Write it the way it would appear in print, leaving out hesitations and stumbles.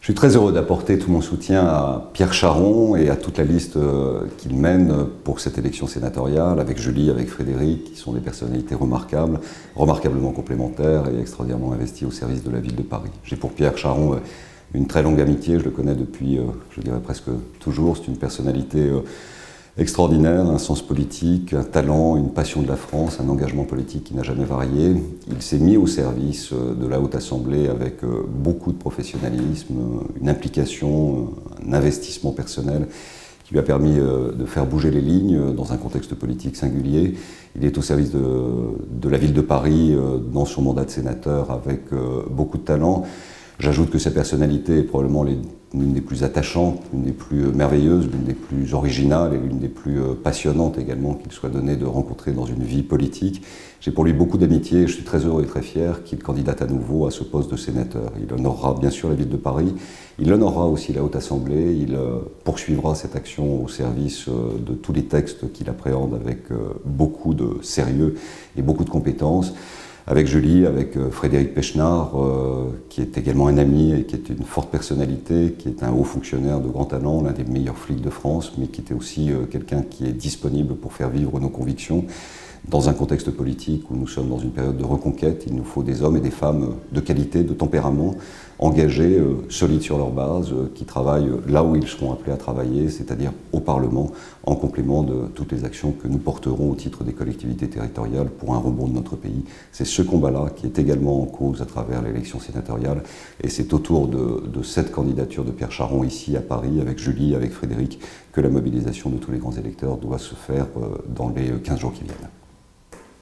Je suis très heureux d'apporter tout mon soutien à Pierre Charon et à toute la liste qu'il mène pour cette élection sénatoriale, avec Julie, avec Frédéric, qui sont des personnalités remarquables, remarquablement complémentaires et extraordinairement investies au service de la ville de Paris. J'ai pour Pierre Charon une très longue amitié, je le connais depuis, je dirais presque toujours. C'est une personnalité extraordinaire, un sens politique, un talent, une passion de la France, un engagement politique qui n'a jamais varié. Il s'est mis au service de la Haute Assemblée avec beaucoup de professionnalisme, une implication, un investissement personnel qui lui a permis de faire bouger les lignes dans un contexte politique singulier. Il est au service de la ville de Paris dans son mandat de sénateur avec beaucoup de talent. J'ajoute que sa personnalité est probablement l'une des plus attachantes, l'une des plus merveilleuses, l'une des plus originales et l'une des plus passionnantes également qu'il soit donné de rencontrer dans une vie politique. J'ai pour lui beaucoup d'amitié et je suis très heureux et très fier qu'il candidate à nouveau à ce poste de sénateur. Il honorera bien sûr la ville de Paris, il honorera aussi la Haute Assemblée, il poursuivra cette action au service de tous les textes qu'il appréhende avec beaucoup de sérieux et beaucoup de compétences. Avec Julie, avec Frédéric Pechnard, qui est également un ami et qui est une forte personnalité, qui est un haut fonctionnaire de grand talent, l'un des meilleurs flics de France, mais qui était aussi quelqu'un qui est disponible pour faire vivre nos convictions. Dans un contexte politique où nous sommes dans une période de reconquête, il nous faut des hommes et des femmes de qualité, de tempérament, engagés, solides sur leur base, qui travaillent là où ils seront appelés à travailler, c'est-à-dire au Parlement, en complément de toutes les actions que nous porterons au titre des collectivités territoriales pour un rebond de notre pays. C'est ce combat-là qui est également en cause à travers l'élection sénatoriale, et c'est autour de cette candidature de Pierre Charon ici à Paris, avec Julie, avec Frédéric, que la mobilisation de tous les grands électeurs doit se faire dans les 15 jours qui viennent.